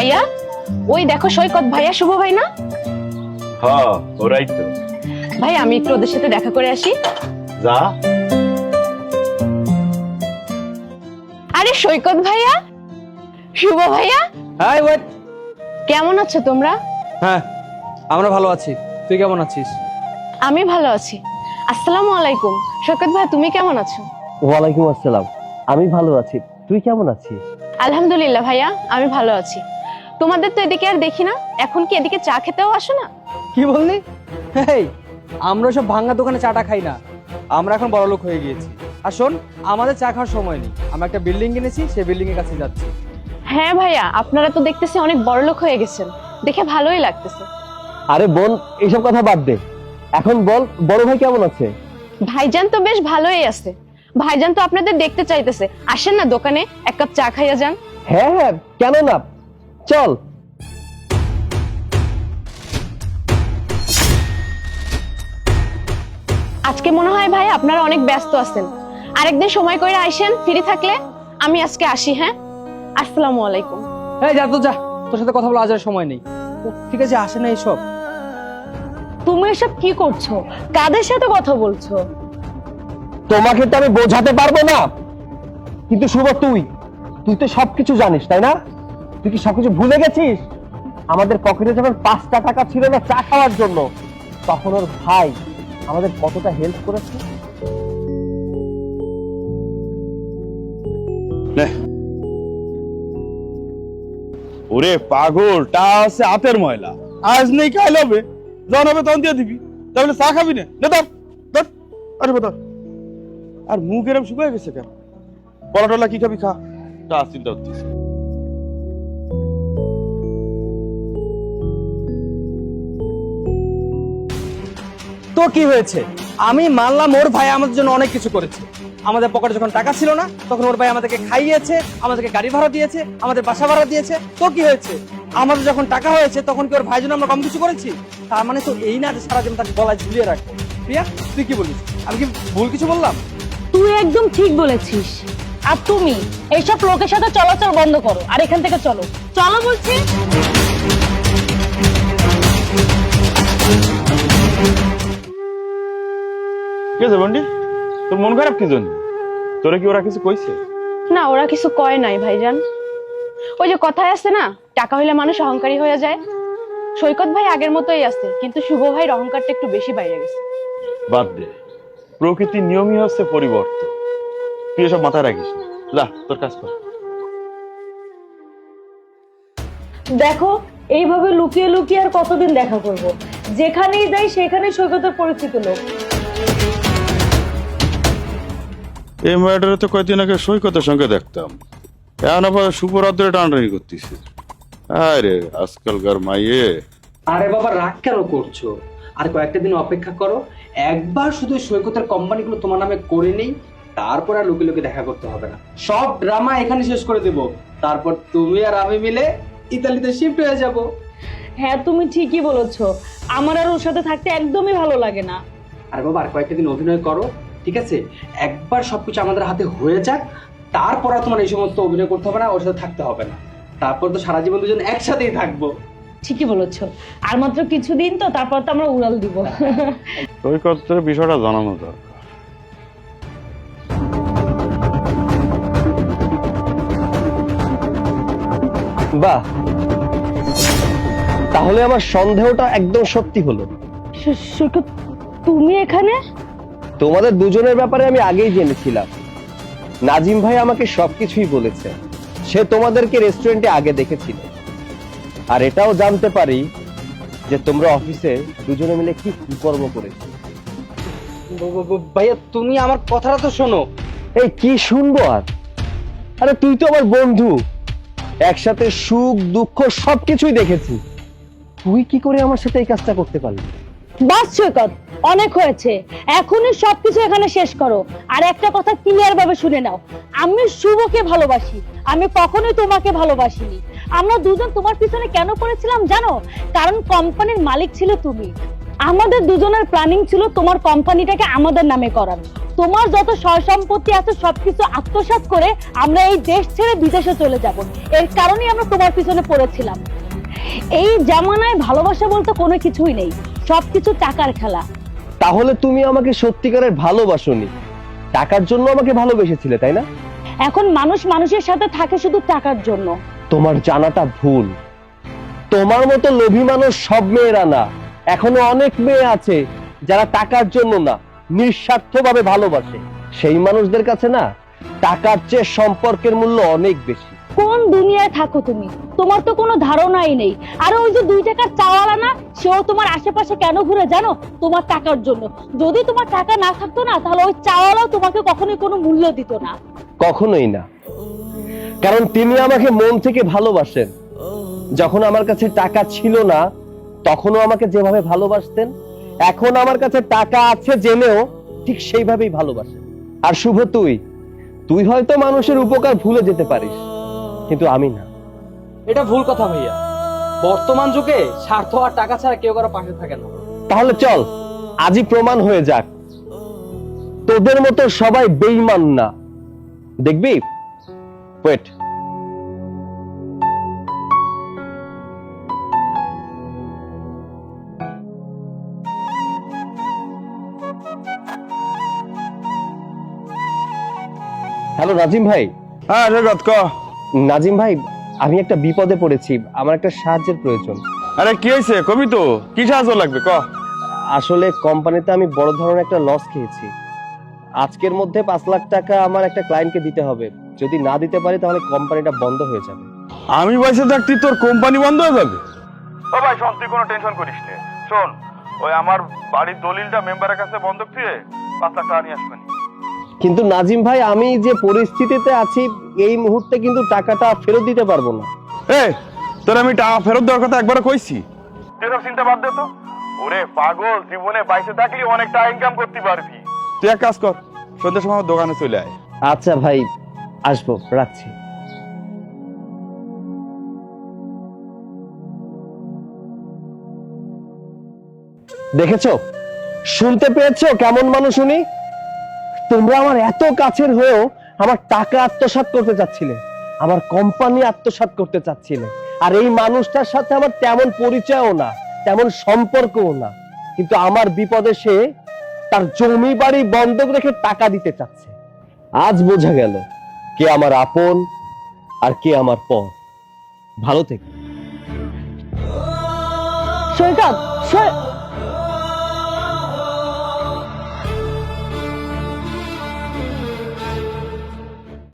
ভাইয়া, ওই দেখো সৈকত ভাইয়া, শুভ ভাই না? হ্যাঁ, ওরাই তো। ভাই আমি একটু ওদের সাথে দেখা করে আসি। যা। আরে সৈকত ভাইয়া, শুভ ভাইয়া, হাই ওয়েট। কেমন আছো তোমরা? হ্যাঁ, আমরা ভালো আছি। তুই কেমন আছিস? আমি ভালো আছি। আসসালামু আলাইকুম। সৈকত ভাই তুমি কেমন আছো? ওয়ালাইকুম আসসালাম, আমি ভালো আছি। তুই কেমন আছিস? আলহামদুলিল্লাহ ভাইয়া, আমি ভালো আছি। তোমাদের তো এদিকে আর দেখি না, এখন কি এদিকে চা খেতেও আসো না? কি বললি? এই, আমরা সব ভাঙা দোকানে চাটা খাই না, আমরা এখন বড়লোক হয়ে গিয়েছি। আর শোন, আমাদের চা খাওয়ার সময় নেই। আমরা একটা বিল্ডিং কিনেছি, সেই বিল্ডিং এর কাছে যাচ্ছি। হ্যাঁ ভাইয়া, আপনারা তো দেখতেছি অনেক বড়লোক হয়ে গেছেন, দেখে ভালোই লাগতেছে। আরে বোন, এইসব কথা বাদ দে। এখন বল, বড় ভাই কেমন আছে? ভাইজান তো বেশ ভালোই আছে। ভাইজান তো আপনাদের দেখতে চাইতেছে, আসেন না দোকানে এক কাপ চা খাইয়া যান। হ্যাঁ হ্যাঁ, কেন না, চল। আজকে মনে হয় ভাই আপনারা অনেক ব্যস্ত আছেন, আরেকদিন সময় করে আইসেন ফ্রি থাকলে। আমি আজকে আসি, হ্যাঁ? আসসালামু আলাইকুম। এই যা তো, যা, তোর সাথে কথা বলা আজ আর সময় নেই। ঠিক আছে, আসে না এইসব। তুমি এসব কি করছো? কাদের সাথে কথা বলছো? তোমাকে তো আমি বোঝাতে পারবো না, কিন্তু শুভ তুই তুই তো সবকিছু জানিস, তাই না? তুই কি সবকিছু ভুলে গেছিস? আমাদের পকেটে যখন 5টা টাকা ছিল না চা খাওয়ার জন্য, তখন ওর ভাই আমাদের কতটা হেল্প করেছে। ওরে পাগল, টা আছে হাতের ময়লা, আজ নেই কাল হবে, যখন হবে তখন দিয়ে দিবি। তাহলে চা খাবি না? ধর। আরে ধর। আর মুখ এরকম শুকিয়ে গেছে কেন? পলা টলা কি খাবি খা, তা চিন্তা হচ্ছে। তো কি হয়েছে? আমি মানলাম ওর ভাই আমাদের জন্য অনেক কিছু করেছে। আমাদের পকেটে যখন টাকা ছিল না, তখন ওর ভাই আমাদেরকে খাইয়েছে, আমাদেরকে গাড়ি ভাড়া দিয়েছে, আমাদের বাসা ভাড়া দিয়েছে। তো কি হয়েছে? আমাদের যখন টাকা হয়েছে, তখন কি ওর ভাই জন্য আমরা কম কিছু করেছি? তার মানে তো এই না যে সারা জীবন তাকে গলায় ঝুলিয়ে রাখবো। প্রিয়া, তুই কি বলিস? আমি কি ভুল কিছু বললাম? তুই একদম ঠিক বলেছিস। আর তুমি এইসব লোকের সাথে চলাচল বন্ধ করো, আর এখান থেকে চলো, চলো বলছি। কি আছে বন্ডি, তোর মন খারাপ কি জন্য? তোরা কি ওরা কিছু কইছে? না, ওরা কিছু কয় নাই ভাইজান। ওই যে কথায় আছে না, টাকা হইলে মানুষ অহংকারী হয়ে যায়। সৈকত ভাই আগের মতোই আছে, কিন্তু শুভ ভাইয়ের অহংকারটা একটু বেশি বাইরে গেছে। বাদ দে, প্রকৃতির নিয়মই হচ্ছে পরিবর্তন। তুই এসব মাথায় রাখিস না, যা তোর কাজ কর। দেখো, এইভাবে লুকিয়ে লুকিয়ে আর কতদিন দেখা করব? যেখানেই যাই সেখানেই সৈকতের পরিচিত লোক। এই মেয়েটারে তো কয়েকদিন আগে সৈকতের সঙ্গে দেখতাম, এখন আবার সুপরাত্রে টানাটানি করতেছে। আরে আজকালকার মাইয়ে। আরে বাবা, রাগ কেন করছো? আর কয়েকটা দিন অপেক্ষা করো। একবার শুধু সৈকতের কোম্পানিগুলো তোমার নামে করে নেই, তারপর আর লোকে লোকে দেখা করতে হবে না। সব ড্রামা এখানে শেষ করে দেব, তারপর তুমি আর আমি মিলে ইতালিতে শিফট হয়ে যাব। হ্যাঁ, তুমি ঠিকই বলেছো। আমার আর ওর সাথে থাকতে একদমই ভালো লাগে না। আরে বাবা, আর কয়েকটা দিন অভিনয় করো, ঠিক আছে? একবার সবকিছু আমাদের হাতে হয়ে যাক, তারপর আর তোমার এই সমস্ত অভিনয় করতে হবে না, ওর সাথে থাকতে হবে না। তারপর তো সারা জীবন দুজন একসাথেই থাকবো। ঠিকই বলেছো। আর মাত্র কিছুদিন তো, তারপর তো আমরা উড়াল দিব। সৈকতের বিষয়টা জানানো দরকার। বাহ, তাহলে আমার সন্দেহটা একদম সত্যি হলো। সৈকত, তুমি এখানে? তোমাদের দুজনের ব্যাপারে আমি আগেই জেনেছিলাম। নাজিম ভাই আমাকে সবকিছুই বলেছে। সে তোমাদেরকে রেস্টুরেন্টে আগে দেখেছিল। আর এটাও জানতে পারি যে তোমরা অফিসে দুজনে মিলে কি কুকর্ম করেছো। ভাইয়া, তুমি আমার কথাটা তো শোনো। এই কি শুনবো আর? আরে তুই তো আমার বন্ধু, একসাথে সুখ দুঃখ সবকিছুই দেখেছি। তুই কি করে আমার সাথে এই কাজটা করতে পারলি? বাস সৈকত, অনেক হয়েছে। এখনই সবকিছু এখানে শেষ করো। আর একটা কথা ক্লিয়ার ভাবে শুনে নাও, আমি শুভকে ভালোবাসি, আমি কখনোই তোমাকে ভালোবাসিনি। আমরা দুজন তোমার পিছনে কেন পড়েছিলাম জানো? কারণ কোম্পানির মালিক ছিল তুমি। আমাদের দুজনের প্ল্যানিং ছিল তোমার কোম্পানিটাকে আমাদের নামে করার। তোমার যত সয় সম্পত্তি আছে সবকিছু আত্মসাৎ করে আমরা এই দেশ ছেড়ে বিদেশে চলে যাব। এর কারণেই আমরা তোমার পিছনে পড়েছিলাম। এই জামানায় ভালোবাসা বলতে কোনো কিছুই নেই, সবকিছু টাকার খেলা। তাহলে তুমি আমাকে সত্যিকারের ভালোবাসোনি, টাকার জন্য আমাকে ভালোবেসেছিলে, তাই না? এখন মানুষ মানুষের সাথে থাকে শুধু টাকার জন্য। তোমার জানাটা ভুল। তোমার মতো লোভী মানুষ সব মেয়েরা না, এখনো অনেক মেয়ে আছে যারা টাকার জন্য না, নিঃস্বার্থভাবে ভালোবাসে। সেই মানুষদের কাছে না টাকার চেয়ে সম্পর্কের মূল্য অনেক বেশি। কোন দুনিয়ায় থাকো তুমি? তোমার তো কোনো ধারণাই নেই। আর ওই যে 2 টাকার চাওয়ালা না, সেও তোমার আশেপাশে কেন ঘুরে জানো? তোমার টাকার জন্য। যদি তোমার টাকা না থাকতো না, তাহলে ওই চাওয়ালাও তোমাকে কখনোই কোনো মূল্য দিত না। কখনোই না, কারণ তিনি আমাকে মন থেকে ভালোবাসেন। যখন আমার কাছে টাকা ছিল না তখনও আমাকে যেভাবে ভালোবাসতেন, এখন আমার কাছে টাকা আছে জেনেও ঠিক সেইভাবেই ভালোবাসেন। আর শুভ, তুই হয়তো মানুষের উপকার ভুলে যেতে পারিস, কিন্তু আমি না। এটা ভুল কথা ভাইয়া। বর্তমান যুগে স্বার্থ আর টাকা ছাড়া কেউ কারো পাশে থাকে না। তাহলে চল আজই প্রমাণ হয়ে যাক তোদের মতো সবাই বেঈমান না। দেখবি? ওয়েট। হ্যালো নাজিম ভাই। হ্যাঁ সৈকত ক। নাজিম ভাই, আমি একটা বিপদে পড়েছি, আমার একটা সাহায্যের প্রয়োজন। আরে কি হয়েছে কবি তো, কি সাহায্য লাগবে ক। আসলে কোম্পানিতে আমি বড় ধরনের একটা লস খেয়েছি। আজকের মধ্যে 5 লাখ টাকা আমার একটা ক্লায়েন্টকে দিতে হবে। যদি না দিতে পারি তাহলে কোম্পানিটা বন্ধ হয়ে যাবে। আমি পয়সা থাকতি তোর কোম্পানি বন্ধ হয়ে যাবে? ও ভাই শোন, তুই কোনো টেনশন করিস না। শোন, ওই আমার বাড়ির দলিলটা মেম্বারের কাছে বন্ধক দিয়ে 5 লাখ টাকা নিয়ে আসবেন। কিন্তু নাজিম ভাই, আমি যে পরিস্থিতিতে আছি এই মুহূর্তে কিন্তু টাকাটা ফেরত দিতে পারবো না। তোর আমি টাকা ফেরত দেওয়ার কথা একবার কইছি। তুই সব চিন্তা বাদ দে তো। ওরে পাগল, জীবনে বাইসে থাকলে অনেক টাকা ইনকাম করতে পারবি। তুই এক কাজ কর, সন্ধ্যার সময় আমার দোকানে চলে আয়। আচ্ছা ভাই, আসবো, রাখছি। দেখেছো, শুনতে পেয়েছো কেমন মানুষ উনি? তোমরা আমার এত কাছের হয়েও আমার টাকা আত্মসাৎ করতে চাচ্ছিলে, আমার কোম্পানি আত্মসাৎ করতে চাচ্ছিলে। আর এই মানুষটার সাথে আমার তেমন পরিচয়ও না, তেমন সম্পর্কও না, কিন্তু আমার বিপদে সে তার জমি বাড়ি বন্ধক রেখে টাকা দিতে চাচ্ছে। আজ বোঝা গেল কে আমার আপন আর কে আমার পর। ভালো থেকে। সৈকত,